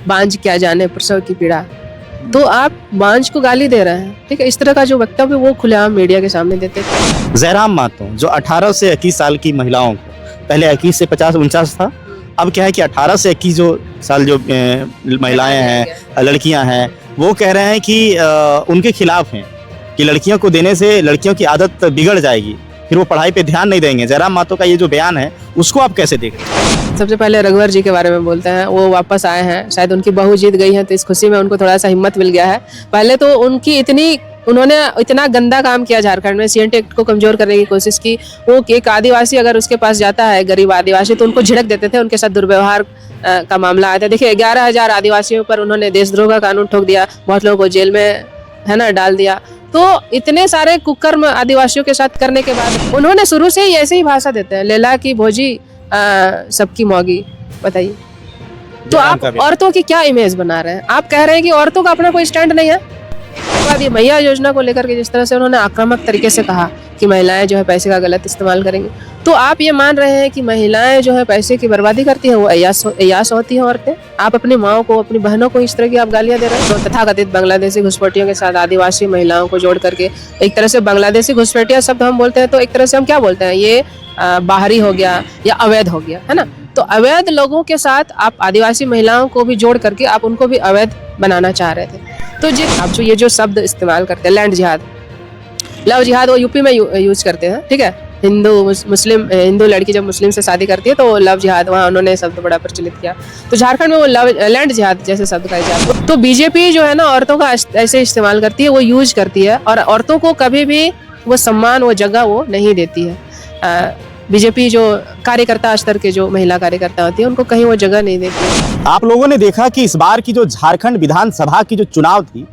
बांझ क्या जाने प्रसव की पीड़ा, तो आप बांझ को गाली दे रहे हैं, ठीक है। इस तरह का जो वक्तव्य वो खुलेआम मीडिया के सामने देते थे। जयराम मातो जो 18 से 21 साल की महिलाओं को, पहले 21 से 50-49 था, अब क्या है कि 18 से 21 जो साल जो महिलाएं हैं, लड़कियां हैं, वो कह रहे हैं कि उनके खिलाफ हैं कि लड़कियों को देने से लड़कियों की आदत बिगड़ जाएगी, फिर वो पढ़ाई पे ध्यान नहीं देंगे। जयराम मातो का ये जो बयान है उसको आप कैसे देख रहे हैं? सबसे पहले रघुवर जी के बारे में बोलते हैं। वो वापस आए हैं, शायद उनकी बहू जीत गई है, तो इस खुशी में उनको थोड़ा सा हिम्मत मिल गया है। पहले तो उन्होंने इतना गंदा काम किया झारखंड में, सीएनटी एक्ट को कमजोर करने की कोशिश की। वो एक आदिवासी अगर उसके पास जाता है, गरीब आदिवासी, तो उनको झिड़क देते थे, उनके साथ दुर्व्यवहार का मामला आया था। देखिए 11,000 आदिवासियों पर उन्होंने देशद्रोह का कानून ठोक दिया, बहुत लोगों को जेल में है ना डाल दिया। तो इतने सारे कुकर्म आदिवासियों के साथ करने के बाद उन्होंने शुरू से ही ऐसे ही भाषा देते हैं, लेला की भोजी सबकी मौगी। बताइए, तो आप औरतों की क्या इमेज बना रहे हैं? आप कह रहे हैं कि औरतों का अपना कोई स्टैंड नहीं है। बाद ये मैया योजना को लेकर के जिस तरह से उन्होंने आक्रामक तरीके से कहा कि महिलाएं जो है पैसे का गलत इस्तेमाल करेंगी, तो आप ये मान रहे हैं कि महिलाएं जो है पैसे की बर्बादी करती हैं, वो अय्यास होती हैं औरतें। आप अपनी माओ को, अपनी बहनों को इस तरह की आप गालियां दे रहे हैं। तो तथाकथित बांग्लादेशी घुसपैठियों के साथ आदिवासी महिलाओं को जोड़ करके एक तरह से बांग्लादेशी घुसपैठिया शब्द हम बोलते हैं, तो एक तरह से हम क्या बोलते हैं, ये बाहरी हो गया या अवैध हो गया, है ना। तो अवैध लोगों के साथ आप आदिवासी महिलाओं को भी जोड़ करके आप उनको भी अवैध बनाना चाह रहे थे। तो आप जो ये जो शब्द इस्तेमाल करते हैं, लैंड जिहाद, लव जिहाद, वो यूपी में यूज करते हैं, ठीक है। हिंदू लड़की जब मुस्लिम से शादी करती है तो लव जिहाद, वहाँ उन्होंने शब्द बड़ा प्रचलित किया। तो झारखंड में वो लैंड जिहाद जैसे शब्द का इजाफा। तो बीजेपी जो है ना औरतों का ऐसे इस्तेमाल करती है, वो यूज करती है, और औरतों को कभी भी वो सम्मान, वो जगह वो नहीं देती है। बीजेपी जो कार्यकर्ता स्तर के जो महिला कार्यकर्ता होती है, उनको कहीं वो जगह नहीं देती। आप लोगों ने देखा कि इस बार की जो झारखंड विधानसभा की जो चुनाव थी,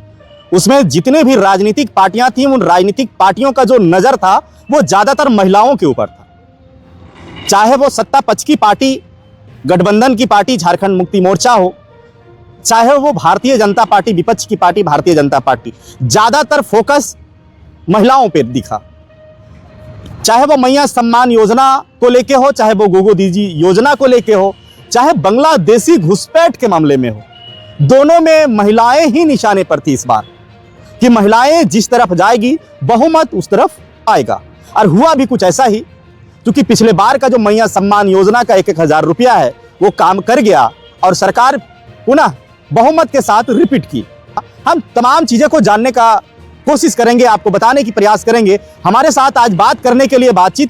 उसमें जितने भी राजनीतिक पार्टियां थी, उन राजनीतिक पार्टियों का जो नजर था वो ज्यादातर महिलाओं के ऊपर था। चाहे वो सत्ता पक्ष की पार्टी, गठबंधन की पार्टी झारखंड मुक्ति मोर्चा हो, चाहे वो भारतीय जनता पार्टी, विपक्ष की पार्टी भारतीय जनता पार्टी, ज्यादातर फोकस महिलाओं पर दिखा। चाहे वो मैया सम्मान योजना को लेके हो, चाहे वो गोगो दीदी योजना को लेके हो, चाहे बांग्लादेशी घुसपैठ के मामले में हो, दोनों में महिलाएं ही निशाने पर थी इस बार, कि महिलाएं जिस तरफ जाएगी बहुमत उस तरफ आएगा। और हुआ भी कुछ ऐसा ही, क्योंकि पिछले बार का जो मैया सम्मान योजना का 1,000 रुपया है वो काम कर गया और सरकार पुनः बहुमत के साथ रिपीट की। हम तमाम चीजें को जानने का कोशिश करेंगे, आपको बताने की प्रयास करेंगे। हमारे साथ आज बातचीत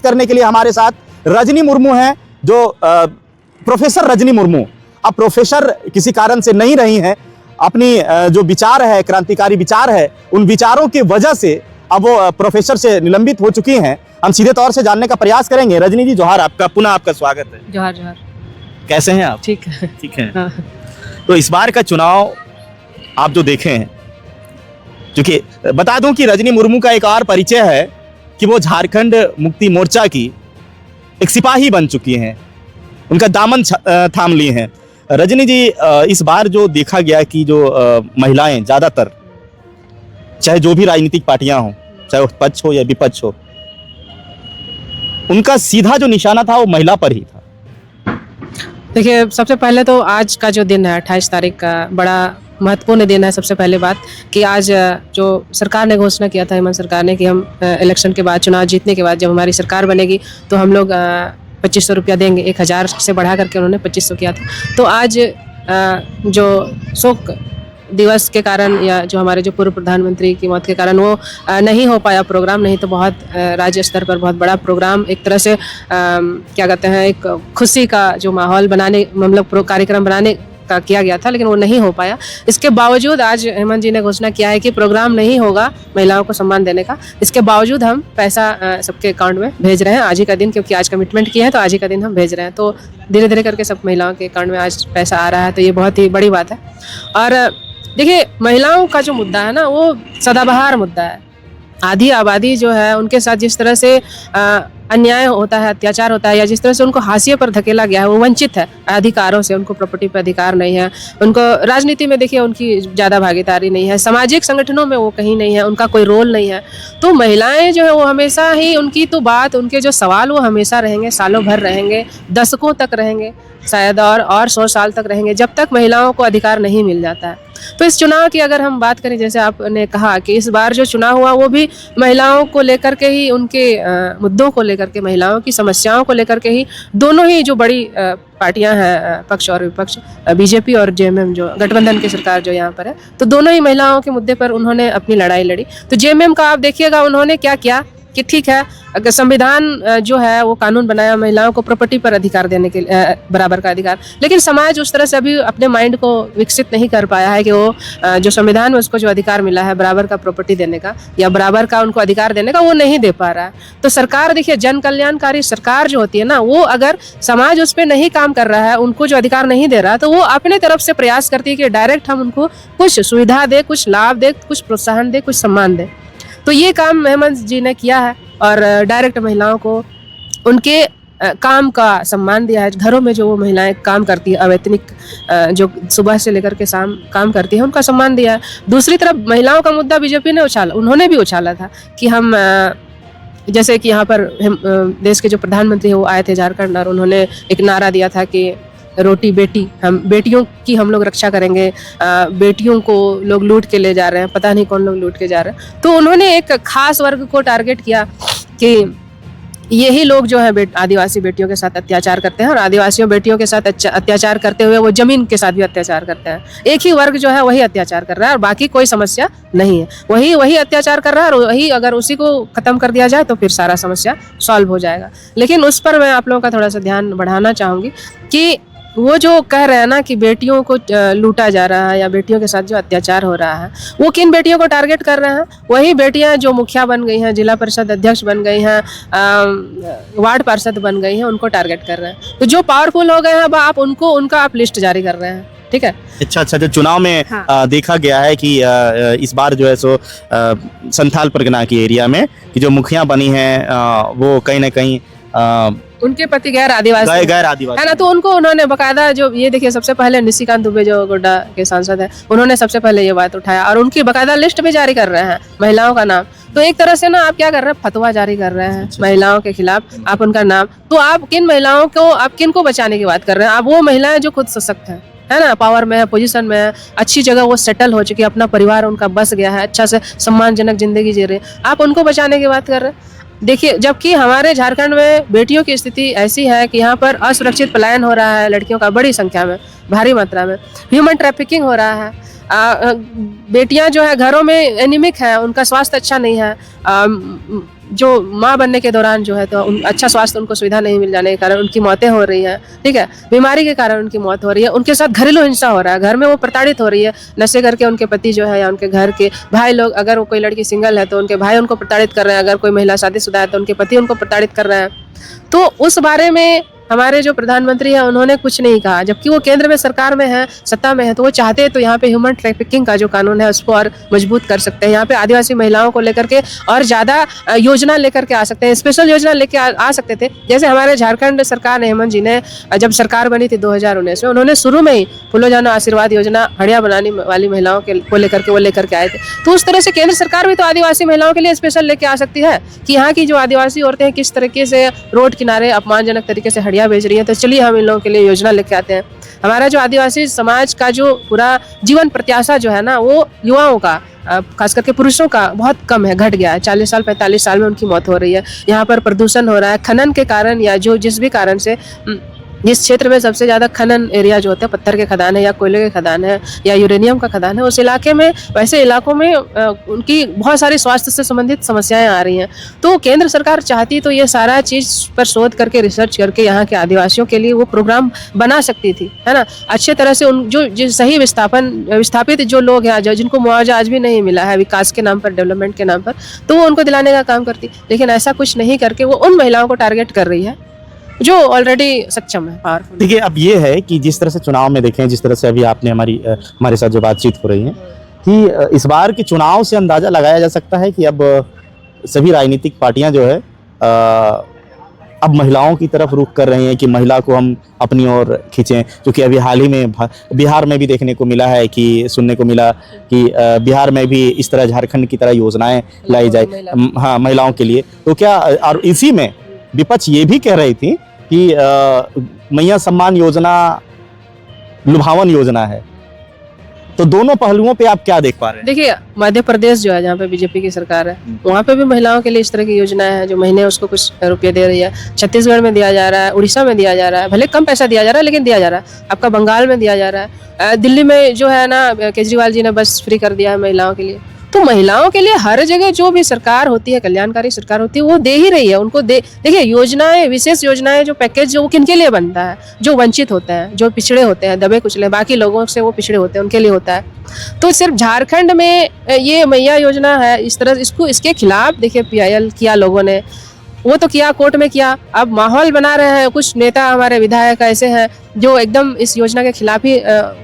करने के लिए हमारे साथ रजनी मुर्मू हैं, जो प्रोफेसर रजनी मुर्मू। अब प्रोफेसर किसी कारण से नहीं रही हैं, अपनी जो विचार है, क्रांतिकारी विचार है, उन विचारों की वजह से अब वो प्रोफेसर से निलंबित हो चुकी हैं। हम सीधे तौर से जानने का प्रयास करेंगे। रजनी जी जोहार, आपका पुनः आपका स्वागत है। जोहार जोहार। कैसे हैं आप? ठीक है, ठीक है। हाँ। तो इस बार का चुनाव आप जो देखे हैं, क्योंकि बता दूं कि रजनी मुर्मू का एक और परिचय है कि वो झारखंड मुक्ति मोर्चा की एक सिपाही बन चुकी हैं, उनका दामन थाम ली हैं। रजनी जी, इस बार जो देखा गया कि जो महिलाएं ज्यादातर, चाहे जो भी राजनीतिक पार्टियां हों, चाहे वो पक्ष हो या विपक्ष हो, उनका सीधा जो निशाना था वो महिला पर ही था। देखिए, सबसे पहले तो आज का जो दिन है 28 तारीख का, बड़ा महत्वपूर्ण दिन है। सबसे पहले बात कि आज जो सरकार ने घोषणा किया था, हेमंत सरकार ने, कि हम इलेक्शन के बाद, चुनाव जीतने के बाद जब हमारी सरकार बनेगी तो हम लोग 2500 रुपया देंगे। 1,000 से बढ़ा करके उन्होंने 2500 किया था। तो आज जो शोक दिवस के कारण या जो हमारे जो पूर्व प्रधानमंत्री की मौत के कारण वो नहीं हो पाया प्रोग्राम, नहीं तो बहुत राज्य स्तर पर बहुत बड़ा प्रोग्राम, एक तरह से क्या कहते हैं, एक खुशी का जो माहौल बनाने, मतलब कार्यक्रम बनाने का किया गया था, लेकिन वो नहीं हो पाया। इसके बावजूद आज हेमंत जी ने घोषणा किया है कि प्रोग्राम नहीं होगा महिलाओं को सम्मान देने का। इसके बावजूद हम पैसा सबके अकाउंट में भेज रहे हैं आज ही का दिन, क्योंकि आज कमिटमेंट किया है तो आज ही का दिन हम भेज रहे हैं। तो धीरे धीरे करके सब महिलाओं के अकाउंट में आज पैसा आ रहा है, तो ये बहुत ही बड़ी बात है। और देखिए, महिलाओं का जो मुद्दा है ना, वो सदाबहार मुद्दा है। आधी आबादी जो है उनके साथ जिस तरह से अन्याय होता है, अत्याचार होता है, या जिस तरह से उनको हाशिए पर धकेला गया है, वो वंचित है अधिकारों से, उनको प्रॉपर्टी पे अधिकार नहीं है, उनको राजनीति में देखिए उनकी ज़्यादा भागीदारी नहीं है, सामाजिक संगठनों में वो कहीं नहीं है, उनका कोई रोल नहीं है। तो महिलाएं जो है वो हमेशा ही, उनकी तो बात, उनके जो सवाल वो हमेशा रहेंगे, सालों भर रहेंगे, दशकों तक रहेंगे शायद, और 100 साल तक रहेंगे, जब तक महिलाओं को अधिकार नहीं मिल जाता है। तो इस चुनाव की अगर हम बात करें, जैसे आपने कहा कि इस बार जो चुनाव हुआ वो भी महिलाओं को लेकर के ही, उनके मुद्दों को लेकर के, महिलाओं की समस्याओं को लेकर के ही, दोनों ही जो बड़ी पार्टियां हैं, पक्ष और विपक्ष, बीजेपी और जेएमएम जो गठबंधन की सरकार जो यहाँ पर है, तो दोनों ही महिलाओं के मुद्दे पर उन्होंने अपनी लड़ाई लड़ी। तो जेएमएम का आप देखिएगा उन्होंने क्या किया कि ठीक है, अगर संविधान जो है वो कानून बनाया महिलाओं को प्रॉपर्टी पर अधिकार देने के बराबर का अधिकार, लेकिन समाज उस तरह से अभी अपने माइंड को विकसित नहीं कर पाया है कि वो जो संविधान में उसको जो अधिकार मिला है बराबर का प्रॉपर्टी देने का या बराबर का उनको अधिकार देने का, वो नहीं दे पा रहा है। तो सरकार देखिए, जन कल्याणकारी सरकार जो होती है ना, वो अगर समाज उस पर नहीं काम कर रहा है, उनको जो अधिकार नहीं दे रहा, तो वो अपने तरफ से प्रयास करती है कि डायरेक्ट हम उनको कुछ सुविधा दे, कुछ लाभ दे, कुछ प्रोत्साहन दे, कुछ सम्मान दे। तो ये काम हेमंत जी ने किया है और डायरेक्ट महिलाओं को उनके काम का सम्मान दिया है। घरों में जो वो महिलाएं काम करती है, अवैतनिक जो सुबह से लेकर के शाम काम करती है, उनका सम्मान दिया है। दूसरी तरफ महिलाओं का मुद्दा बीजेपी ने उन्होंने भी उछाला था कि हम जैसे कि यहाँ पर देश के जो प्रधानमंत्री है वो आए थे झारखंड, और उन्होंने एक नारा दिया था कि रोटी बेटी, हम बेटियों की हम लोग रक्षा करेंगे, बेटियों को लोग लूट के ले जा रहे हैं, पता नहीं कौन लोग लूट के जा रहे हैं। तो उन्होंने एक खास वर्ग को टारगेट किया कि यही लोग जो है आदिवासी बेटियों के साथ अत्याचार करते हैं, और आदिवासियों बेटियों के साथ अत्याचार करते हुए वो जमीन के साथ भी अत्याचार करते हैं। एक ही वर्ग जो है वही अत्याचार कर रहा है और बाकी कोई समस्या नहीं है, वही अत्याचार कर रहा है, और वही अगर उसी को खत्म कर दिया जाए तो फिर सारा समस्या सॉल्व हो जाएगा। लेकिन उस पर मैं आप लोगों का थोड़ा सा ध्यान बढ़ाना चाहूँगी कि वो जो कह रहे हैं ना कि बेटियों को लूटा जा रहा है या बेटियों के साथ जो अत्याचार हो रहा है, वो किन बेटियों को टारगेट कर रहे हैं? वही बेटियां जो मुखिया बन गई हैं, जिला परिषद अध्यक्ष बन गई हैं, वार्ड पार्षद बन गई हैं, उनको टारगेट कर रहे हैं। तो जो पावरफुल हो गए हैं अब आप उनका आप लिस्ट जारी कर रहे हैं, ठीक है। अच्छा, जो चुनाव में देखा गया है कि इस बार जो है सो संथाल परगना की एरिया में कि जो मुखिया बनी हैं वो कहीं ना कहीं उनके पति गैर आदिवासी है ना, तो उनको उन्होंने बकायदा, जो ये देखिए सबसे पहले निशिकांत दुबे जो गोड्डा के सांसद है, उन्होंने सबसे पहले ये बात उठाया और उनकी बकायदा लिस्ट भी जारी कर रहे हैं महिलाओं का नाम। तो एक तरह से ना आप क्या कर रहे हैं, फतवा जारी कर रहे हैं महिलाओं के खिलाफ, आप उनका नाम, तो आप किन महिलाओं को, आप किन को बचाने की बात कर रहे हैं? आप वो महिलाएं जो खुद सशक्त है ना, पावर में है, पोजीशन में है, अच्छी जगह वो सेटल हो चुकी है, अपना परिवार उनका बस गया है, अच्छा से सम्मानजनक जिंदगी जी रहे, आप उनको बचाने की बात कर रहे हैं। देखिए, जबकि हमारे झारखंड में बेटियों की स्थिति ऐसी है कि यहाँ पर असुरक्षित पलायन हो रहा है लड़कियों का, बड़ी संख्या में, भारी मात्रा में ह्यूमन ट्रैफिकिंग हो रहा है, बेटियां जो है घरों में एनीमिक है, उनका स्वास्थ्य अच्छा नहीं है, जो माँ बनने के दौरान जो है तो अच्छा स्वास्थ्य उनको सुविधा नहीं मिल जाने के कारण उनकी मौतें हो रही हैं, ठीक है, बीमारी के कारण उनकी मौत हो रही है, उनके साथ घरेलू हिंसा हो रहा है, घर में वो प्रताड़ित हो रही है, नशे करके उनके पति जो है या उनके घर के भाई लोग, अगर वो कोई लड़की सिंगल है तो उनके भाई उनको प्रताड़ित कर रहे हैं, अगर कोई महिला शादीशुदा है तो उनके पति उनको प्रताड़ित कर रहे हैं। तो उस बारे में हमारे जो प्रधानमंत्री हैं उन्होंने कुछ नहीं कहा, जबकि वो केंद्र में सरकार में है, सत्ता में है, तो वो चाहते हैं तो यहाँ पे ह्यूमन ट्रैफिकिंग का जो कानून है उसको और मजबूत कर सकते हैं, यहाँ पे आदिवासी महिलाओं को लेकर के और ज़्यादा योजना लेकर के आ सकते हैं, स्पेशल योजना लेके आ सकते थे। जैसे हमारे झारखंड सरकार ने, हेमंत जी ने जब सरकार बनी थी 2019 में, उन्होंने शुरू में ही फूलो जानो आशीर्वाद योजना हड़िया बनाने वाली महिलाओं को लेकर के आए थे। तो उस तरह से केंद्र सरकार भी तो आदिवासी महिलाओं के लिए स्पेशल लेके आ सकती है कि यहाँ की जो आदिवासी औरतें किस तरीके से रोड किनारे अपमानजनक तरीके से हड़िया बेच रही हैं, तो चलिए हम इन लोगों के लिए योजना लेके आते हैं। हमारा जो आदिवासी समाज का जो पूरा जीवन प्रत्याशा जो है ना, वो युवाओं का, खास करके पुरुषों का बहुत कम है, घट गया है। 40 साल 45 साल में उनकी मौत हो रही है। यहाँ पर प्रदूषण हो रहा है खनन के कारण, या जो जिस भी कारण से, जिस क्षेत्र में सबसे ज़्यादा खनन एरिया जो होते हैं, पत्थर के खदान है या कोयले के खदान है या यूरेनियम का खदान है, उस इलाके में, वैसे इलाकों में उनकी बहुत सारी स्वास्थ्य से संबंधित समस्याएं आ रही हैं। तो केंद्र सरकार चाहती तो ये सारा चीज़ पर शोध करके, रिसर्च करके यहाँ के आदिवासियों के लिए वो प्रोग्राम बना सकती थी, है ना, अच्छे तरह से। उन जो सही विस्थापित जो लोग हैं, जिनको मुआवजा आज भी नहीं मिला है विकास के नाम पर, डेवलपमेंट के नाम पर, तो वो उनको दिलाने का काम करती। लेकिन ऐसा कुछ नहीं करके वो उन महिलाओं को टारगेट कर रही है जो ऑलरेडी सक्षम है, पावरफुल। देखिए, अब ये है कि जिस तरह से चुनाव में देखें, जिस तरह से अभी आपने हमारे साथ जो बातचीत हो रही है, कि इस बार के चुनाव से अंदाजा लगाया जा सकता है कि अब सभी राजनीतिक पार्टियां जो है अब महिलाओं की तरफ रुख कर रही हैं कि महिला को हम अपनी ओर खींचें, क्योंकि अभी हाल ही में बिहार में भी देखने को मिला है कि सुनने को मिला कि बिहार में भी इस तरह झारखंड की तरह योजनाएं लाई जाए, हाँ, महिलाओं के लिए। तो क्या, और इसी में विपक्ष ये भी कह रही थी कि मैया सम्मान योजना लुभावन योजना है। तो दोनों पहलुओं पे आप क्या देख पा रहे हैं? देखिए, मध्य प्रदेश जो है, जहाँ पे बीजेपी की सरकार है, वहाँ पे भी महिलाओं के लिए इस तरह की योजनाएं हैं जो महीने उसको कुछ रुपये दे रही है। छत्तीसगढ़ में दिया जा रहा है, उड़ीसा में दिया जा रहा है, भले कम पैसा दिया जा रहा है लेकिन दिया जा रहा है। आपका बंगाल में दिया जा रहा है। दिल्ली में जो है ना, केजरीवाल जी ने बस फ्री कर दिया है महिलाओं के लिए। तो महिलाओं के लिए हर जगह जो भी सरकार होती है, कल्याणकारी सरकार होती है, वो दे ही रही है उनको। देखिए, योजनाएं, विशेष योजनाएं, जो पैकेज जो किनके लिए बनता है? जो वंचित होते हैं, जो पिछड़े होते हैं, दबे कुचले, बाकी लोगों से वो पिछड़े होते हैं, उनके लिए होता है। तो सिर्फ झारखंड में ये मैया योजना है, इस तरह इसके खिलाफ देखिए PIL किया लोगों ने, वो तो किया, कोर्ट में किया। अब माहौल बना रहे हैं, कुछ नेता हमारे विधायक ऐसे हैं जो एकदम इस योजना के खिलाफ ही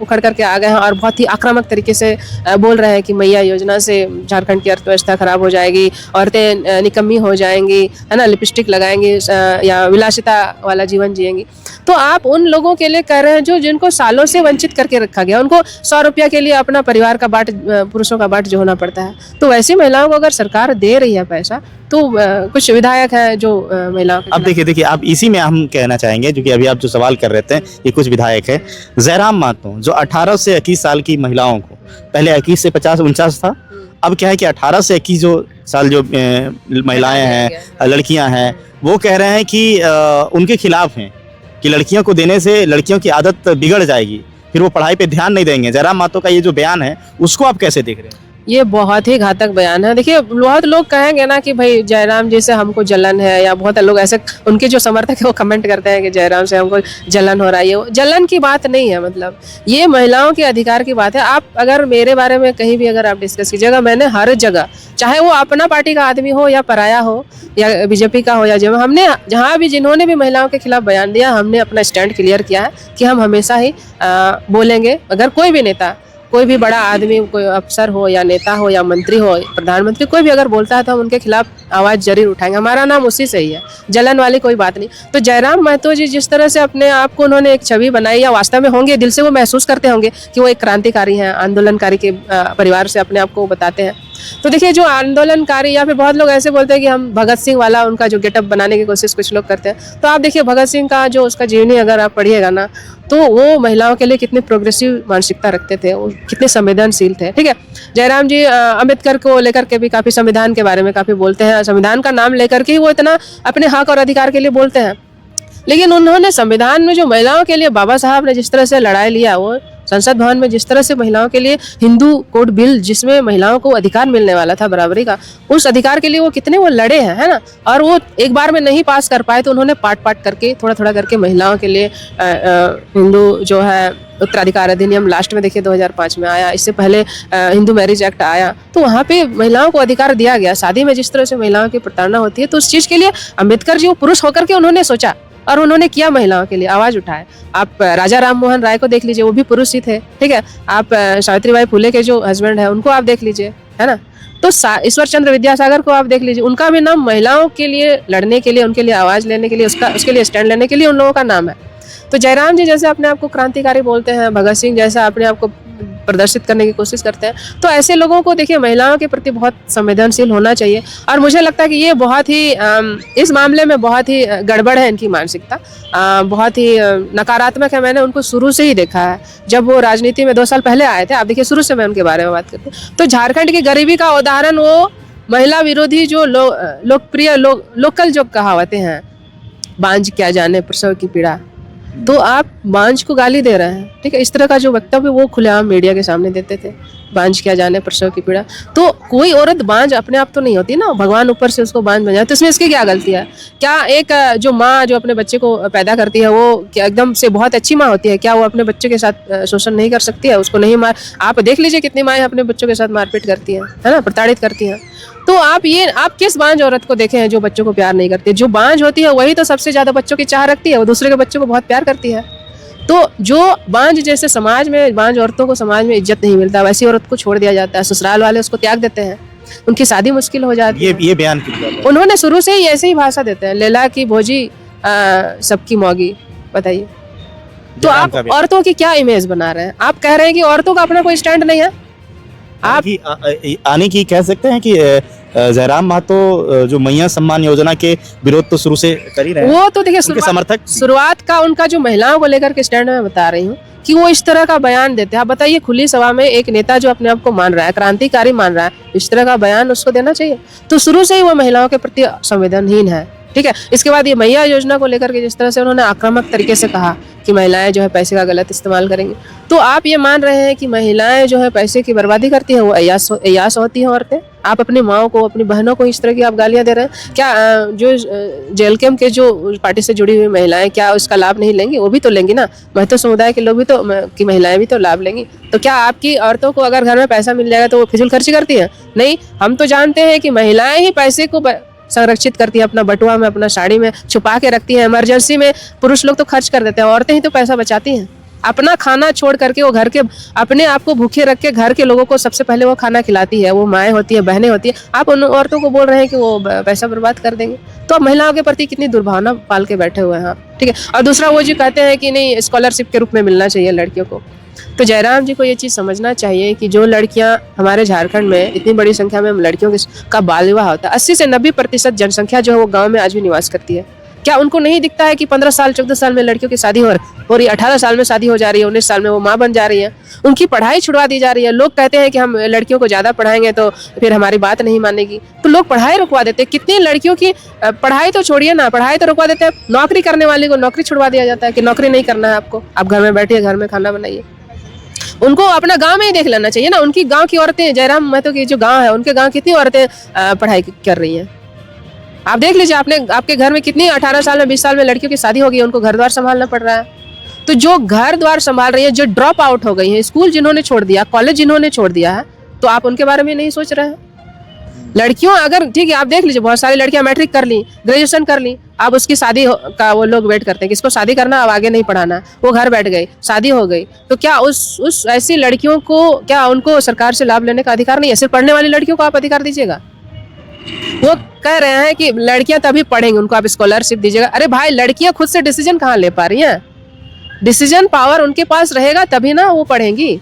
उखड़ करके आ गए हैं और बहुत ही आक्रामक तरीके से बोल रहे हैं कि मैया योजना से झारखंड की अर्थव्यवस्था खराब हो जाएगी, औरतें निकम्मी हो जाएंगी, है ना, लिपस्टिक लगाएंगी या विलासिता वाला जीवन जिएंगी। तो आप उन लोगों के लिए कह रहे हैं जो जिनको सालों से वंचित करके रखा गया, उनको 100 रुपया के लिए अपना परिवार का बाट, पुरुषों का बाट जो होना पड़ता है। तो वैसी महिलाओं को अगर सरकार दे रही है पैसा, तो कुछ विधायक हैं जो महिलाओं। अब देखिए आप इसी में हम कहना चाहेंगे, जो कि अभी आप जो सवाल कर रहे थे, ये कुछ विधायक है। जयराम महतो जो 18 से 21 साल की महिलाओं को, पहले 21 से 50-49 था, अब क्या है कि 18 से 21 जो साल जो महिलाएं हैं, लड़कियां हैं, वो कह रहे हैं कि उनके खिलाफ हैं कि लड़कियों को देने से लड़कियों की आदत बिगड़ जाएगी, फिर वो पढ़ाई पे ध्यान नहीं देंगे। जयराम महतो का ये जो बयान है, उसको आप कैसे देख रहे हैं? ये बहुत ही घातक बयान है। देखिए, बहुत लोग कहेंगे ना कि भाई जयराम जी से हमको जलन है, या बहुत लोग ऐसे, उनके जो समर्थक है वो कमेंट करते हैं कि जयराम से हमको जलन हो रहा है। ये जलन की बात नहीं है, मतलब ये महिलाओं के अधिकार की बात है। आप अगर मेरे बारे में कहीं भी अगर आप डिस्कस कीजिएगा, मैंने हर जगह, चाहे वो अपना पार्टी का आदमी हो या पराया हो या बीजेपी का हो या जो, हमने जहाँ भी जिन्होंने भी महिलाओं के खिलाफ बयान दिया, हमने अपना स्टैंड क्लियर किया है कि हम हमेशा ही बोलेंगे। अगर कोई भी नेता, कोई भी बड़ा आदमी, कोई अफसर हो या नेता हो या मंत्री हो, प्रधानमंत्री, कोई भी अगर बोलता है तो हम उनके खिलाफ आवाज़ जरूर उठाएंगे। हमारा नाम उसी से ही है, जलन वाली कोई बात नहीं। तो जयराम महतो जी जिस तरह से अपने आप को उन्होंने एक छवि बनाई, या वास्तव में होंगे, दिल से वो महसूस करते होंगे कि वो एक क्रांतिकारी हैं, आंदोलनकारी के परिवार से अपने आप को बताते हैं। तो देखिए, जो आंदोलनकारी, या फिर बहुत लोग ऐसे बोलते हैं कि हम भगत सिंह वाला उनका जो गेटअप बनाने की कोशिश कुछ लोग करते हैं। तो आप देखिए, भगत सिंह का जो उसका जीवनी अगर आप पढ़िएगा ना, तो वो महिलाओं के लिए कितनी प्रोग्रेसिव मानसिकता रखते थे, वो कितने संवेदनशील थे। ठीक है, जयराम जी अम्बेडकर को लेकर के भी काफ़ी, संविधान के बारे में काफ़ी बोलते हैं, संविधान का नाम लेकर के ही वो इतना अपने हक और अधिकार के लिए बोलते हैं। लेकिन उन्होंने संविधान में जो महिलाओं के लिए बाबा साहब ने जिस तरह से लड़ाई लिया, वो संसद भवन में जिस तरह से महिलाओं के लिए हिंदू कोड बिल, जिसमें महिलाओं को अधिकार मिलने वाला था बराबरी का, उस अधिकार के लिए वो कितने वो लड़े हैं, है ना। और वो एक बार में नहीं पास कर पाए, तो उन्होंने पार्ट करके, थोड़ा थोड़ा करके महिलाओं के लिए हिंदू जो है उत्तराधिकार अधिनियम लास्ट में देखिए 2005 में आया। इससे पहले हिंदू मैरिज एक्ट आया, तो वहाँ पे महिलाओं को अधिकार दिया गया। शादी में जिस तरह से महिलाओं की प्रताड़ना होती है, तो उस चीज़ के लिए अम्बेडकर जी वो पुरुष होकर के उन्होंने सोचा और उन्होंने किया, महिलाओं के लिए आवाज उठाए। आप राजा राम मोहन राय को देख लीजिए, वो भी पुरुष ही थे। ठीक है, आप सावित्रीबाई फुले के जो हस्बैंड है उनको आप देख लीजिए, है ना। तो ईश्वर चंद्र विद्यासागर को आप देख लीजिए, उनका भी नाम महिलाओं के लिए लड़ने के लिए, उनके लिए आवाज लेने के लिए, उसके लिए स्टैंड लेने के लिए उन लोगों का नाम है। तो जयराम जी जैसे अपने आप को क्रांतिकारी बोलते हैं, भगत सिंह जैसा अपने आप को प्रदर्शित करने की कोशिश करते हैं, तो ऐसे लोगों को देखिए महिलाओं के प्रति बहुत संवेदनशील होना चाहिए। और मुझे लगता है कि ये बहुत ही इस मामले में बहुत ही गड़बड़ है इनकी मानसिकता, बहुत ही नकारात्मक है। मैंने उनको शुरू से ही देखा है, जब वो राजनीति में 2 साल पहले आए थे। आप देखिए, शुरू से मैं उनके बारे में बात करती हूँ। तो झारखंड की गरीबी का उदाहरण वो महिला विरोधी जो लोकप्रिय लोकल जो कहावतें हैं, बांझ क्या जाने प्रसव की पीड़ा, तो आप बांझ को गाली दे रहे हैं। ठीक है, इस तरह का जो वक्तव्य वो खुलेआम मीडिया के सामने देते थे, बांझ क्या जाने प्रसव की पीड़ा। तो कोई औरत बांझ अपने आप तो नहीं होती ना, भगवान ऊपर से उसको बांझ बनाया, तो इसमें इसकी क्या गलती है? क्या एक जो माँ जो अपने बच्चे को पैदा करती है, वो क्या एकदम से बहुत अच्छी माँ होती है? क्या वो अपने बच्चे के साथ शोषण नहीं कर सकती है? उसको नहीं मार, आप देख लीजिए कितनी माएँ अपने बच्चों के साथ मारपीट करती हैं, है ना, प्रताड़ित करती हैं। तो आप किस बांझ औरत को देखे हैं जो बच्चों को प्यार नहीं करती? जो बांझ होती है वही तो सबसे ज्यादा बच्चों की चाह रखती है, वो दूसरे के बच्चों को बहुत प्यार करती है। तो जो बांझ, जैसे समाज में बांझ औरतों को समाज में इज्जत नहीं मिलता, वैसी औरत को छोड़ दिया जाता है, ससुराल वाले उसको त्याग देते हैं। उनकी शादी मुश्किल हो जाती है। ये बयान किया जाता है। उन्होंने शुरू से ही ऐसे ही भाषा देते हैं, लैला की भोजी सबकी मौगी। बताइए, तो जयराम आप का बयान। औरतों की क्या इमेज बना रहे हैं? आप कह रहे हैं कि औरतों का अपना कोई स्टैंड नहीं है। आप आने की कह सकते हैं कि जयराम महतो जो मैया सम्मान योजना के विरोध तो शुरू से कर ही रहे हैं, वो तो देखिए उनके समर्थक शुरुआत का उनका जो महिलाओं को लेकर के स्टैंड मैं बता रही हूँ कि वो इस तरह का बयान देते हैं। आप बताइए, खुली सभा में एक नेता जो अपने आप को मान रहा है, क्रांतिकारी मान रहा है, इस तरह का बयान उसको देना चाहिए? तो शुरू से ही वो महिलाओं के प्रति संवेदनहीन है। ठीक है, इसके बाद ये मैया योजना को लेकर के जिस तरह से उन्होंने आक्रामक तरीके से कहा कि महिलाएं जो है पैसे का गलत इस्तेमाल करेंगी, तो आप ये मान रहे हैं कि महिलाएं जो है पैसे की बर्बादी करती हैं, वो अय्यास होती हैं औरतें? आप अपनी माओ को, अपनी बहनों को इस तरह की आप गालियां दे रहे हैं? क्या जो जेएलकेएम के जो पार्टी से जुड़ी हुई महिलाएं, क्या उसका लाभ नहीं लेंगी? वो भी तो लेंगी ना। महतो समुदाय के लोग भी तो, की महिलाएं भी तो लाभ लेंगी। तो क्या आपकी औरतों को अगर घर में पैसा मिल जाएगा तो वो फिजूल खर्ची करती है? नहीं, हम तो जानते हैं कि महिलाएं ही पैसे को संरक्षित करती है, अपना बटुआ में, अपना साड़ी में छुपा के रखती है। इमरजेंसी में पुरुष लोग तो खर्च कर देते हैं, औरतें ही तो पैसा बचाती हैं। अपना खाना छोड़ करके वो घर के, अपने आप को भूखे रख के घर के लोगों को सबसे पहले वो खाना खिलाती है। वो माएँ होती है, बहनें होती है। आप उन औरतों को बोल रहे हैं कि वो पैसा बर्बाद कर देंगे। तो आप महिलाओं के प्रति कितनी दुर्भावना पाल के बैठे हुए हैं आप। ठीक है, और दूसरा वो जो कहते हैं कि नहीं स्कॉलरशिप के रूप में मिलना चाहिए लड़कियों को, तो जयराम जी को ये चीज़ समझना चाहिए कि जो लड़कियां हमारे झारखंड में इतनी बड़ी संख्या में लड़कियों का बाल विवाह होता है, 80 से 90% जनसंख्या जो है वो गांव में आज भी निवास करती है। क्या उनको नहीं दिखता है कि 15 साल 14 साल में लड़कियों की शादी हो रही है, 18 साल में शादी हो जा रही है, 19 साल में वो माँ बन जा रही है, उनकी पढ़ाई छुड़वा दी जा रही है। लोग कहते हैं कि हम लड़कियों को ज़्यादा पढ़ाएंगे तो फिर हमारी बात नहीं मानेगी, तो लोग पढ़ाई रुकवा देते हैं। कितनी लड़कियों की पढ़ाई तो छोड़िए ना, पढ़ाई तो रुकवा देते हैं, नौकरी करने वाले को नौकरी छुड़वा दिया जाता है कि नौकरी नहीं करना है आपको, आप घर में बैठिए, घर में खाना बनाइए। उनको अपना गांव में ही देख लेना चाहिए ना। उनकी गांव की औरतें, जयराम महतो की जो गांव है, उनके गांव कितनी औरतें पढ़ाई कर रही हैं? आप देख लीजिए, आपके घर में कितनी 18 साल में 20 साल में लड़कियों की शादी हो गई है, उनको घर द्वार संभालना पड़ रहा है। तो जो घर द्वार संभाल रही है, जो ड्रॉप आउट हो गई है, स्कूल जिन्होंने छोड़ दिया, कॉलेज जिन्होंने छोड़ दिया है, तो आप उनके बारे में नहीं सोच रहे हैं? लड़कियों, अगर ठीक है, आप देख लीजिए, बहुत सारी लड़कियां मैट्रिक कर ली, ग्रेजुएशन कर ली, अब उसकी शादी का वो लोग वेट करते हैं, किसको शादी करना, अब आगे नहीं पढ़ाना, वो घर बैठ गई, शादी हो गई। तो क्या उस ऐसी लड़कियों को, क्या उनको सरकार से लाभ लेने का अधिकार नहीं है? सिर्फ पढ़ने वाली लड़कियों को आप अधिकार दीजिएगा? वो कह रहे हैं कि लड़कियां तभी पढ़ेंगी, उनको आप स्कॉलरशिप दीजिएगा। अरे भाई, लड़कियां खुद से डिसीजन कहाँ ले पा रही हैं? डिसीजन पावर उनके पास रहेगा तभी ना वो पढ़ेंगी।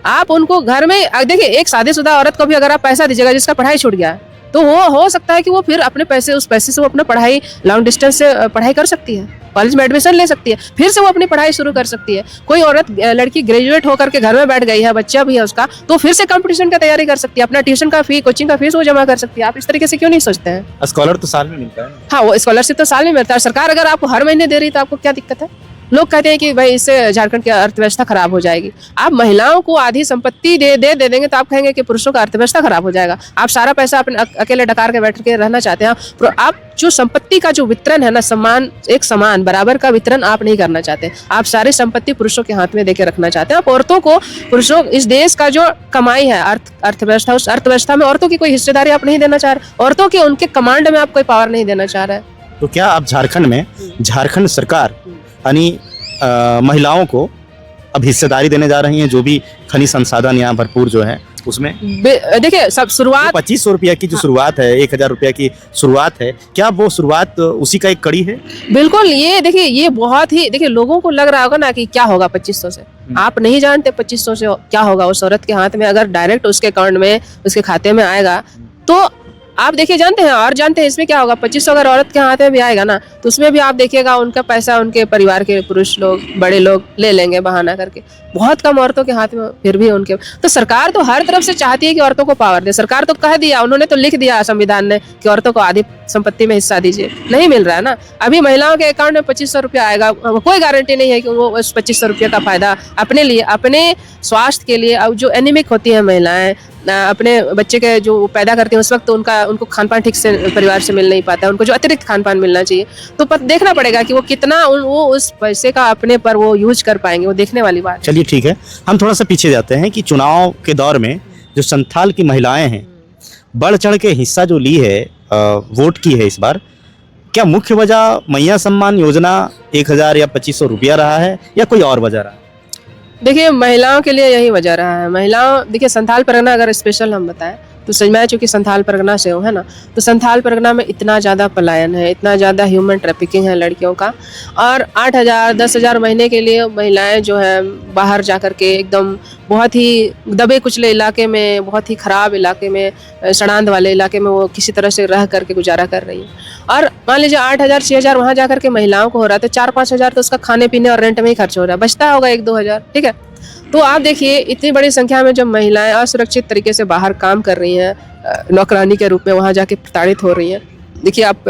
आप उनको घर में, देखिए, एक शादीशुदा औरत को भी अगर आप पैसा दीजिएगा जिसका पढ़ाई छूट गया, तो वो हो सकता है कि वो फिर अपने पैसे, उस पैसे से वो अपना पढ़ाई लॉन्ग डिस्टेंस से पढ़ाई कर सकती है, कॉलेज में एडमिशन ले सकती है, फिर से वो अपनी पढ़ाई शुरू कर सकती है। कोई औरत, लड़की ग्रेजुएट होकर के घर में बैठ गई है, बच्चा भी है उसका, तो फिर से कंपटीशन का तैयारी कर सकती है, अपना ट्यूशन का फी, कोचिंग का फीस वो जमा कर सकती है। आप इस तरीके से क्यों नहीं सोचते हैं? स्कॉलर तो साल में मिलता है। हाँ, वो स्कॉलरशिप तो साल में मिलता है। सरकार अगर आपको हर महीने दे रही तो आपको क्या दिक्कत है? लोग कहते हैं कि भाई इससे झारखंड की अर्थव्यवस्था खराब हो जाएगी। आप महिलाओं को आधी संपत्ति दे देंगे तो आप कहेंगे कि पुरुषों का अर्थव्यवस्था खराब हो जाएगा। आप सारा पैसा अपने अकेले डकार के बैठ के रहना चाहते हैं। तो आप जो संपत्ति का जो वितरण है ना, समान बराबर का वितरण आप नहीं करना चाहते। आप सारी संपत्ति पुरुषों के हाथ में देके रखना चाहते हैं। आप औरतों को, पुरुषों, इस देश का जो कमाई है, अर्थव्यवस्था, उस अर्थव्यवस्था में औरतों की कोई हिस्सेदारी आप नहीं देना चाह रहे। औरतों के, उनके कमांड में आप कोई पावर नहीं देना चाह रहे। तो क्या आप झारखंड में, झारखंड सरकार यानी महिलाओं को अब हिस्सेदारी देने जा रही हैं, जो भी खनिज संसाधन यहाँ भरपूर जो है उसमें? देखिए, सब शुरुआत 2500 रुपया की जो शुरुआत है, 1000 रुपया की शुरुआत है, क्या वो शुरुआत उसी का एक कड़ी है? बिल्कुल। ये देखिए, ये बहुत ही, देखिए, लोगों को लग रहा होगा ना कि क्या होगा 2500 से। आप नहीं जानते 2500 से क्या होगा। उस औरत के हाथ में अगर डायरेक्ट उसके अकाउंट में, उसके खाते में आएगा, तो आप देखिए, जानते हैं, और जानते हैं इसमें क्या होगा। 2500 अगर औरत के हाथ में भी आएगा ना, तो उसमें भी आप देखिएगा उनका पैसा उनके परिवार के पुरुष लोग, बड़े लोग ले लेंगे बहाना करके। बहुत कम औरतों के हाथ में फिर भी उनके। तो सरकार तो हर तरफ से चाहती है कि औरतों को पावर दे। सरकार तो कह दिया, उन्होंने तो लिख दिया संविधान ने कि औरतों को आधी संपत्ति में हिस्सा दीजिए। नहीं मिल रहा है ना। अभी महिलाओं के अकाउंट में 2500 रुपया आएगा, कोई गारंटी नहीं है कि वो उस 2500 रुपये का फायदा अपने लिए, अपने स्वास्थ्य के लिए, अब जो एनीमिक होती है महिलाएं, अपने बच्चे के जो पैदा करते हैं उस वक्त उनको खान पान ठीक से परिवार से मिल नहीं पाता है, उनको जो अतिरिक्त खान पान मिलना चाहिए। तो देखना पड़ेगा कि वो कितना वो उस पैसे का अपने पर वो यूज कर पाएंगे, वो देखने वाली बात है। चलिए ठीक है, हम थोड़ा सा पीछे जाते हैं कि चुनाव के दौर में जो संथाल की महिलाएं हैं, बढ़ चढ़ के हिस्सा जो ली है, वोट की है इस बार, क्या मुख्य वजह मैया सम्मान योजना 1000 या 2500 रुपया रहा है या कोई और वजह रहा है? देखिए, महिलाओं के लिए यही वजह रहा है। महिलाओं, देखिए, संथाल परगना अगर स्पेशल हम बताएं तो मैं चूँकि संथाल परगना से हूँ, है ना, तो संथाल परगना में इतना ज़्यादा पलायन है, इतना ज़्यादा ह्यूमन ट्रैफिकिंग है लड़कियों का, और 8,000 10,000 महीने के लिए महिलाएं जो हैं बाहर जा कर के एकदम बहुत ही दबे कुचले इलाके में, बहुत ही ख़राब इलाके में, सड़ांध वाले इलाके में वो किसी तरह से रह करके गुजारा कर रही है। और मान लीजिए 8,000 6,000 वहाँ जा करके महिलाओं को हो रहा है, तो 4-5 हज़ार तो उसका खाने पीने और रेंट में ही खर्च हो रहा है, बचता होगा 1-2 हज़ार, ठीक है। तो आप देखिए इतनी बड़ी संख्या में जब महिलाएं असुरक्षित तरीके से बाहर काम कर रही हैं, नौकरानी के रूप में वहाँ जाके प्रताड़ित हो रही हैं। देखिए आप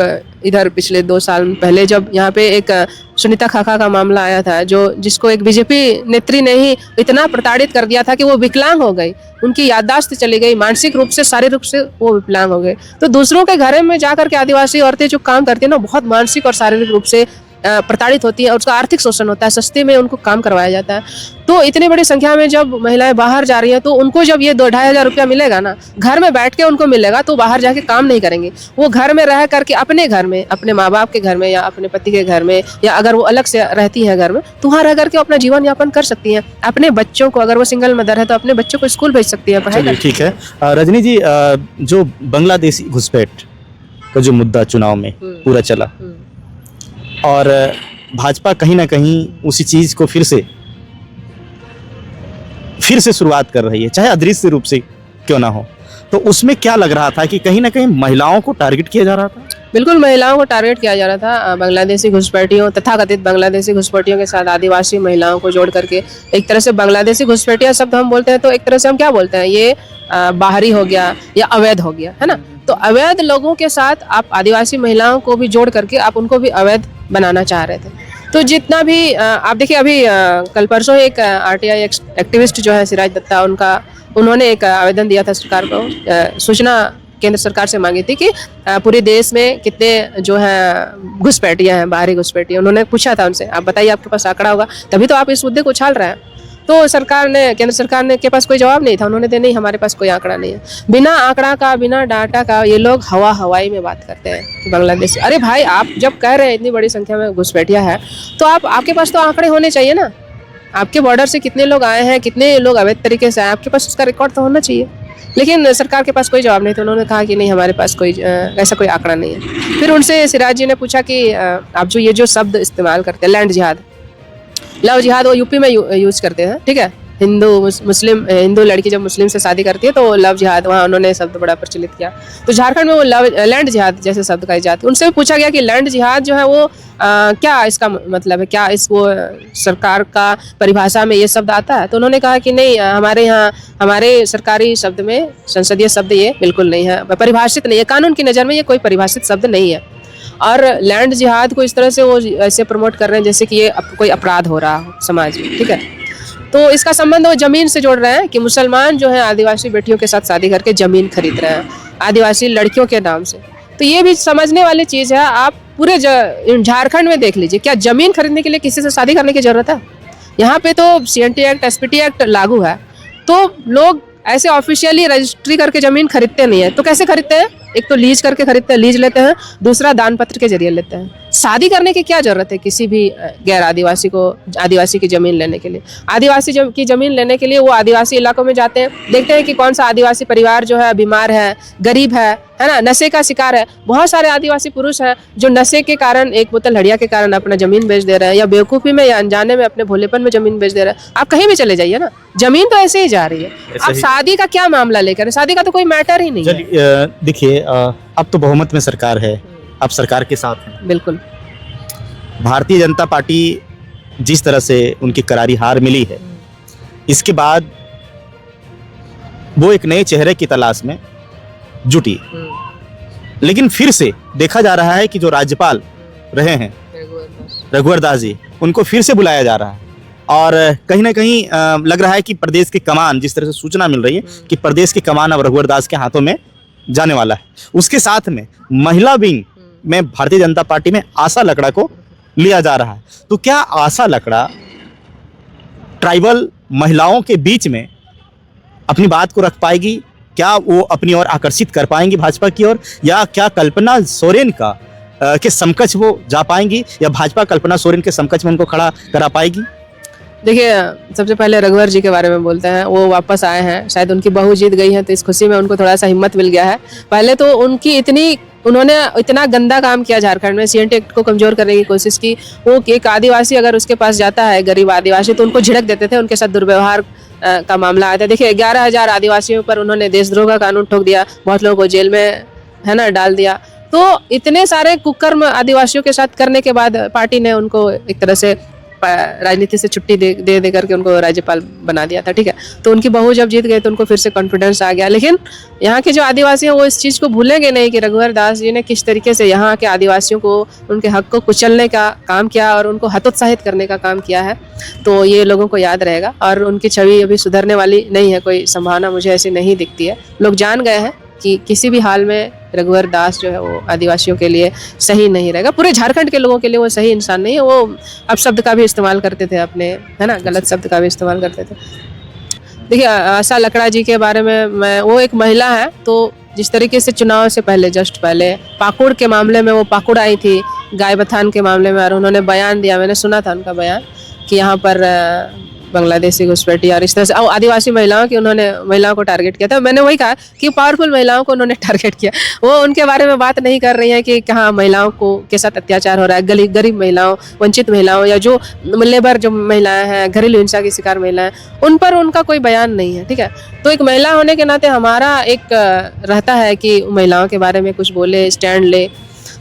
इधर पिछले 2 साल पहले जब यहाँ पे एक सुनीता खाखा का मामला आया था, जिसको एक बीजेपी नेत्री ने ही इतना प्रताड़ित कर दिया था कि वो विकलांग हो गई, उनकी याददाश्त चली गई, मानसिक रूप से शारीरिक रूप से वो विकलांग हो गए। तो दूसरों के घरों में जाकर के आदिवासी औरतें जो काम करती है ना, बहुत मानसिक और शारीरिक रूप से प्रताड़ित होती है और उसका आर्थिक शोषण होता है, सस्ते में उनको काम करवाया जाता है। तो इतनी बड़ी संख्या में जब महिलाएं बाहर जा रही हैं, तो उनको जब ये 2-2.5 हज़ार रुपया मिलेगा ना, घर में बैठ के उनको मिलेगा, तो बाहर जाके काम नहीं करेंगे। वो घर में रह करके अपने घर में, अपने माँ बाप के घर में या अपने पति के घर में, या अगर वो अलग से रहती है घर में, तो वहाँ रह करके अपना जीवन यापन कर सकती हैं। अपने बच्चों को, अगर वो सिंगल मदर है तो अपने बच्चों को स्कूल भेज सकती है, पढ़ाई कर। ठीक है। रजनी जी, जो बांग्लादेशी घुसपैठ का जो मुद्दा चुनाव में पूरा चला, और भाजपा कहीं ना कहीं उसी चीज को फिर से शुरुआत कर रही है, चाहे अदृश्य रूप से क्यों ना हो, तो उसमें क्या लग रहा था कि कहीं ना कहीं महिलाओं को टारगेट किया जा रहा था? बिल्कुल महिलाओं को टारगेट किया जा रहा था। बांग्लादेशी घुसपैठियों, तथाकथित बांग्लादेशी घुसपैठियों के साथ आदिवासी महिलाओं को जोड़ करके एक तरह से बांग्लादेशी घुसपैठिया शब्द हम बोलते हैं, तो एक तरह से हम क्या बोलते हैं, ये बाहरी हो गया या अवैध हो गया, है ना। तो अवैध लोगों के साथ आप आदिवासी महिलाओं को भी जोड़ करके आप उनको भी अवैध बनाना चाह रहे थे। तो जितना भी आप देखिए, अभी कल परसों एक आरटीआई एक्टिविस्ट जो है सिराज दत्ता, उन्होंने एक आवेदन दिया था सरकार को, सूचना केंद्र सरकार से मांगी थी कि पूरे देश में कितने जो है घुसपैठियाँ हैं, बाहरी घुसपैठियाँ। उन्होंने पूछा था उनसे, आप बताइए आपके पास आंकड़ा होगा, तभी तो आप इस मुद्दे को उछाल रहे हैं। तो केंद्र सरकार ने के पास कोई जवाब नहीं था। उन्होंने कहा नहीं, हमारे पास कोई आंकड़ा नहीं है। बिना आंकड़ा का, बिना डाटा का ये लोग हवाई में बात करते हैं कि बांग्लादेश। अरे भाई, आप जब कह रहे हैं इतनी बड़ी संख्या में घुसपैठिया है, तो आपके पास तो आंकड़े होने चाहिए ना। आपके बॉर्डर से कितने लोग आए हैं, कितने लोग अवैध तरीके से आए, आपके पास उसका रिकॉर्ड तो होना चाहिए। लेकिन सरकार के पास कोई जवाब नहीं था। उन्होंने कहा कि नहीं, हमारे पास कोई ऐसा कोई आंकड़ा नहीं है। फिर उनसे सिराज जी ने पूछा कि आप ये जो शब्द इस्तेमाल करते हैं, लैंड जिहाद, लव जिहाद, वो यूपी में यूज करते हैं, ठीक है। हिंदू लड़की जब मुस्लिम से शादी करती है तो लव जिहाद, वहाँ उन्होंने शब्द बड़ा प्रचलित किया। तो झारखंड में वो लैंड जिहाद जैसे शब्द का इजाद। उनसे भी पूछा गया कि लैंड जिहाद जो है वो क्या इसका मतलब है, क्या वो सरकार का परिभाषा में ये शब्द आता है? तो उन्होंने कहा कि नहीं, हमारे यहाँ हमारे सरकारी शब्द में, संसदीय शब्द ये बिल्कुल नहीं है, परिभाषित नहीं है, कानून की नज़र में ये कोई परिभाषित शब्द नहीं है। और लैंड जिहाद को इस तरह से वो ऐसे प्रमोट कर रहे हैं जैसे कि ये कोई अपराध हो रहा हो समाज में, ठीक है। तो इसका संबंध वो जमीन से जोड़ रहे हैं कि मुसलमान जो है आदिवासी बेटियों के साथ शादी करके जमीन खरीद रहे हैं आदिवासी लड़कियों के नाम से। तो ये भी समझने वाली चीज़ है। आप पूरे झारखंड में देख लीजिए, क्या जमीन खरीदने के लिए किसी से शादी करने की जरूरत है? यहाँ पे तो CNT एक्ट, SPT एक्ट लागू है, तो लोग ऐसे ऑफिशियली रजिस्ट्री करके जमीन खरीदते नहीं है। तो कैसे खरीदते हैं? एक तो लीज करके खरीदते हैं, लीज लेते हैं, दूसरा दान पत्र के जरिए लेते हैं। शादी करने की क्या जरूरत है किसी भी गैर आदिवासी को आदिवासी की जमीन लेने के लिए? आदिवासी की जमीन लेने के लिए वो आदिवासी इलाकों में जाते हैं, देखते हैं कि कौन सा आदिवासी परिवार जो है बीमार है, गरीब है ना, नशे का शिकार है। बहुत सारे आदिवासी पुरुष हैं जो नशे के कारण, एक बोतल हड़िया के कारण अपना जमीन बेच दे रहे हैं, या बेवकूफ़ी में या अनजाने में अपने भोलेपन में जमीन बेच दे रहे हैं। आप कहीं भी चले जाइए ना, जमीन तो ऐसे ही जा रही है। आप शादी का क्या मामला लेकर? शादी का तो कोई मैटर ही नहीं है। देखिए, अब तो बहुमत में सरकार है, आप सरकार के साथ हैं। बिल्कुल। भारतीय जनता पार्टी जिस तरह से उनकी करारी हार मिली है, इसके बाद वो एक नए चेहरे की तलाश में जुटी। लेकिन फिर से देखा जा रहा है कि जो राज्यपाल रहे हैं रघुवर दास जी, उनको फिर से बुलाया जा रहा है। और कहीं ना कहीं लग रहा है कि प्रदेश की कमान, जिस तरह से सूचना मिल रही है कि प्रदेश की कमान अब रघुवर दास के हाथों में जाने वाला है। उसके साथ में महिला विंग में भारतीय जनता पार्टी में आशा लकड़ा को लिया जा रहा है। तो क्या आशा लकड़ा ट्राइबल महिलाओं के बीच में अपनी बात को रख पाएगी? क्या वो अपनी ओर आकर्षित कर पाएंगी भाजपा की ओर, या क्या कल्पना सोरेन का के समकक्ष वो जा पाएंगी, या भाजपा कल्पना सोरेन के समकक्ष में उनको खड़ा करा पाएगी? देखिए, सबसे पहले रघुवर जी के बारे में बोलते हैं। वो वापस आए हैं, शायद उनकी बहू जीत गई है, तो इस खुशी में उनको थोड़ा सा हिम्मत मिल गया है। पहले तो उन्होंने इतना गंदा काम किया झारखंड में, सीएनटी एक्ट को कमजोर करने की कोशिश की। वो एक आदिवासी अगर उसके पास जाता है, गरीब आदिवासी, तो उनको झिड़क देते थे, उनके साथ दुर्व्यवहार का मामला आया था। देखिए, 11,000 आदिवासियों पर उन्होंने देशद्रोह का कानून ठोक दिया, बहुत लोगों को जेल में है ना डाल दिया। तो इतने सारे कुकर्म आदिवासियों के साथ करने के बाद पार्टी ने उनको एक तरह से राजनीति से छुट्टी दे करके उनको राज्यपाल बना दिया था। ठीक है, तो उनकी बहू जब जीत गए तो उनको फिर से कॉन्फिडेंस आ गया। लेकिन यहाँ के जो आदिवासी हैं वो इस चीज़ को भूलेंगे नहीं कि रघुवर दास जी ने किस तरीके से यहाँ के आदिवासियों को, उनके हक को कुचलने का काम किया और उनको हतोत्साहित करने का काम किया है। तो ये लोगों को याद रहेगा और उनकी छवि अभी सुधरने वाली नहीं है, कोई संभावना मुझे ऐसी नहीं दिखती है। लोग जान गए हैं कि किसी भी हाल में रघुवर दास जो है वो आदिवासियों के लिए सही नहीं रहेगा, पूरे झारखंड के लोगों के लिए वो सही इंसान नहीं है। वो अपशब्द का भी इस्तेमाल करते थे अपने, है ना, गलत शब्द का भी इस्तेमाल करते थे। देखिए, आशा लकड़ा जी के बारे में वो एक महिला है, तो जिस तरीके से चुनाव से पहले, जस्ट पहले पाकुड़ के मामले में वो पाकुड़ आई थी, गाय बथान के मामले में, और उन्होंने बयान दिया, मैंने सुना था उनका बयान कि यहाँ पर बांग्लादेशी घुसपैठी और इस तरह से आदिवासी महिलाओं की, उन्होंने महिलाओं को टारगेट किया था। मैंने वही कहा कि पावरफुल महिलाओं को उन्होंने टारगेट किया। वो उनके बारे में बात नहीं कर रही है कि कहाँ महिलाओं को के साथ अत्याचार हो रहा है, गरीब महिलाओं, वंचित महिलाओं, या जो लेबर जो महिलाएं हैं, घरेलू हिंसा की शिकार महिलाएं, उन पर उनका कोई बयान नहीं है। ठीक है, तो एक महिला होने के नाते हमारा एक रहता है कि महिलाओं के बारे में कुछ बोले, स्टैंड ले।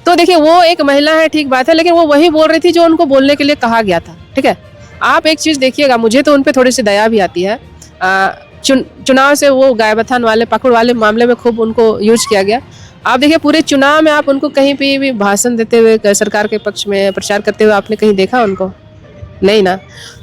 तो देखिए, वो एक महिला है, ठीक बात है, लेकिन वो वही बोल रही थी जो उनको बोलने के लिए कहा गया था। ठीक है, आप एक चीज़ देखिएगा, मुझे तो उन पे थोड़ी सी दया भी आती है। चुनाव से वो गाय बथान वाले, पकड़ वाले मामले में खूब उनको यूज किया गया। आप देखिए, पूरे चुनाव में आप उनको कहीं पे भी भाषण देते हुए, सरकार के पक्ष में प्रचार करते हुए आपने कहीं देखा उनको? नहीं ना।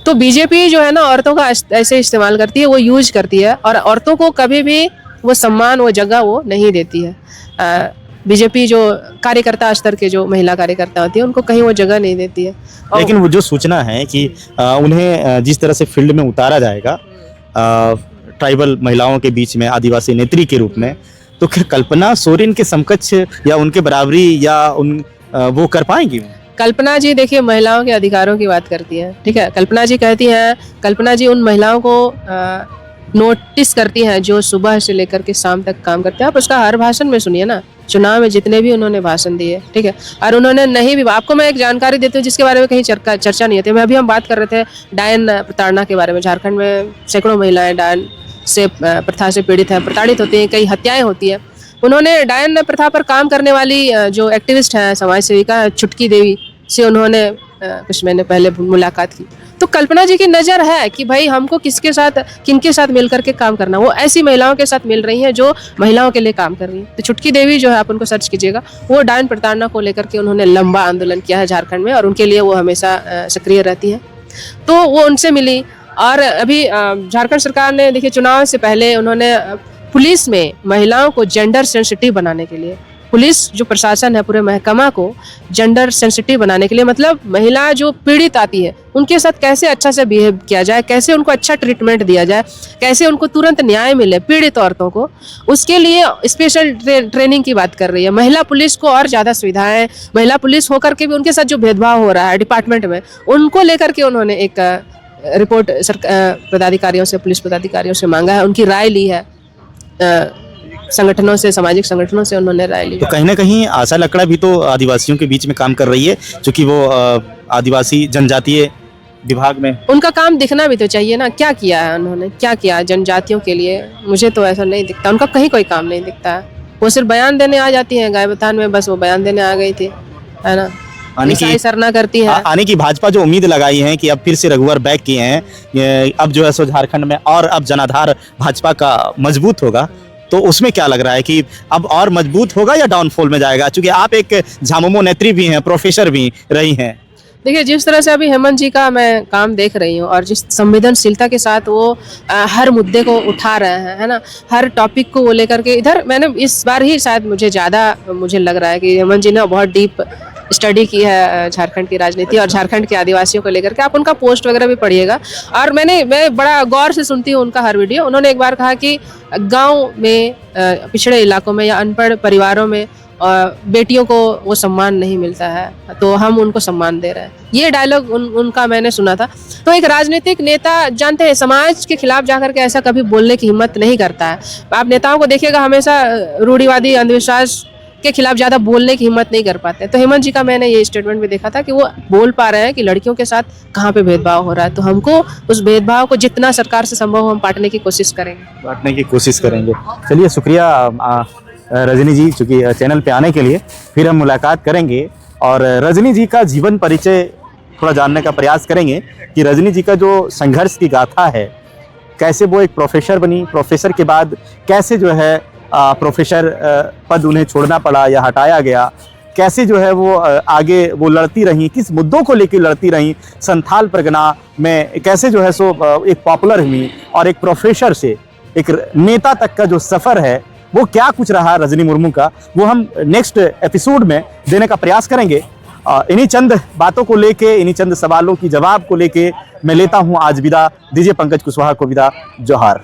तो बीजेपी जो है ना, औरतों का ऐसे इस्तेमाल करती है, वो यूज करती है, और औरतों को कभी भी वो सम्मान, वो जगह वो नहीं देती है। बीजेपी जो कार्यकर्ता स्तर के जो महिला कार्यकर्ता होती है, उनको कहीं वो जगह नहीं देती है। लेकिन वो जो सूचना है कि उन्हें जिस तरह से फील्ड में उतारा जाएगा ट्राइबल महिलाओं के बीच में, आदिवासी नेत्री के रूप में, तो क्या कल्पना सोरेन के समकक्ष या उनके बराबरी या वो कर पाएंगी? कल्पना जी देखिए, महिलाओं के अधिकारों की बात करती है। ठीक है, कल्पना जी कहती हैं, कल्पना जी उन महिलाओं को नोटिस करती हैं जो सुबह से लेकर के शाम तक काम करते हैं। आप उसका हर भाषण में सुनिए ना, चुनाव में जितने भी उन्होंने भाषण दिए। ठीक है, और उन्होंने नहीं भी, आपको मैं एक जानकारी देती हूँ जिसके बारे में कहीं चर्चा नहीं होती। अभी हम बात कर रहे थे डायन प्रताड़ना के बारे में। झारखंड में सैकड़ों महिलाएं डायन से प्रथा से पीड़ित हैं, प्रताड़ित होती हैं, कई हत्याएं होती हैं। उन्होंने डायन प्रथा पर काम करने वाली जो एक्टिविस्ट हैं, समाज सेविका छुटकी देवी से उन्होंने कुछ महीने पहले मुलाकात की। तो कल्पना जी की नज़र है कि भाई हमको किनके साथ मिलकर के काम करना। वो ऐसी महिलाओं के साथ मिल रही हैं जो महिलाओं के लिए काम कर रही हैं। तो छुटकी देवी जो है, आप उनको सर्च कीजिएगा, वो डायन प्रताड़ना को लेकर के उन्होंने लंबा आंदोलन किया है झारखंड में, और उनके लिए वो हमेशा सक्रिय रहती हैं। तो वो उनसे मिली। और अभी झारखंड सरकार ने देखिए, चुनाव से पहले उन्होंने पुलिस में महिलाओं को जेंडर सेंसिटिव बनाने के लिए, पुलिस जो प्रशासन है पूरे महकमा को जेंडर सेंसिटिव बनाने के लिए, मतलब महिला जो पीड़ित आती है उनके साथ कैसे अच्छा से बिहेव किया जाए, कैसे उनको अच्छा ट्रीटमेंट दिया जाए, कैसे उनको तुरंत न्याय मिले पीड़ित औरतों को, उसके लिए स्पेशल ट्रेनिंग की बात कर रही है। महिला पुलिस को और ज़्यादा सुविधाएं, महिला पुलिस होकर के भी उनके साथ जो भेदभाव हो रहा है डिपार्टमेंट में, उनको लेकर के उन्होंने एक रिपोर्ट पदाधिकारियों से, पुलिस पदाधिकारियों से मांगा है, उनकी राय ली है। संगठनों से, सामाजिक संगठनों से उन्होंने राय ली। तो कहीं ना कहीं आशा लकड़ा भी तो आदिवासियों के बीच में काम कर रही है, क्योंकि वो आदिवासी जनजातीय विभाग में। उनका काम दिखना भी तो चाहिए ना, क्या किया है उन्होंने, क्या किया जनजातियों के लिए? मुझे तो ऐसा नहीं दिखता, उनका कहीं कोई काम नहीं दिखता है। वो सिर्फ बयान देने आ जाती हैं गाय बथान में, बस वो बयान देने आ गई थी, है ना, सरना करती है। आने की भाजपा जो उम्मीद लगाई है कि अब फिर से रघुवर बैक किए हैं, अब जो है सो झारखंड में और अब जनाधार भाजपा का मजबूत होगा, तो उसमें क्या लग रहा है कि अब और मजबूत होगा या डाउनफॉल में जाएगा? क्योंकि आप एक झामुमो नेत्री भी हैं, प्रोफेसर भी रही हैं। देखिए, जिस तरह से अभी हेमंत जी का मैं काम देख रही हूँ और जिस संवेदनशीलता के साथ वो हर मुद्दे को उठा रहे हैं, है ना, हर टॉपिक को वो लेकर के, इधर मैंने इस बार ही शायद मुझे लग रहा है कि हेमंत जी ने बहुत डीप स्टडी की है झारखंड की राजनीति और झारखंड के आदिवासियों को लेकर के। आप उनका पोस्ट वगैरह भी पढ़िएगा। और मैं बड़ा गौर से सुनती हूँ उनका हर वीडियो। उन्होंने एक बार कहा कि गांव में, पिछड़े इलाकों में या अनपढ़ परिवारों में बेटियों को वो सम्मान नहीं मिलता है, तो हम उनको सम्मान दे रहे हैं। ये डायलॉग उनका मैंने सुना था। तो एक राजनीतिक नेता जानते हैं समाज के खिलाफ जाकर के ऐसा कभी बोलने की हिम्मत नहीं करता है। आप नेताओं को देखिएगा हमेशा रूढ़िवादी अंधविश्वास के खिलाफ ज़्यादा बोलने की हिम्मत नहीं कर पाते। तो हेमंत जी का मैंने ये स्टेटमेंट भी देखा था कि वो बोल पा रहे हैं कि लड़कियों के साथ कहाँ पे भेदभाव हो रहा है, तो हमको उस भेदभाव को जितना सरकार से संभव हो हम पाटने की कोशिश करेंगे। बांटने की कोशिश करेंगे। चलिए शुक्रिया रजनी जी, चूँकि चैनल पे आने के लिए। फिर हम मुलाकात करेंगे और रजनी जी का जीवन परिचय थोड़ा जानने का प्रयास करेंगे कि रजनी जी का जो संघर्ष की गाथा है, कैसे वो एक प्रोफेसर बनी, प्रोफेसर के बाद कैसे जो है प्रोफेसर पद उन्हें छोड़ना पड़ा या हटाया गया, कैसे जो है वो आगे वो लड़ती रहीं, किस मुद्दों को लेकर लड़ती रहीं, संथाल परगना में कैसे जो है सो एक पॉपुलर हुई और एक प्रोफेसर से एक नेता तक का जो सफ़र है वो क्या कुछ रहा रजनी मुर्मू का, वो हम नेक्स्ट एपिसोड में देने का प्रयास करेंगे। इन्हीं चंद बातों को लेके, इन्हीं चंद सवालों की जवाब को लेके मैं लेता हूं आज विदा। दीजिए पंकज कुशवाहा को विदा। जोहार।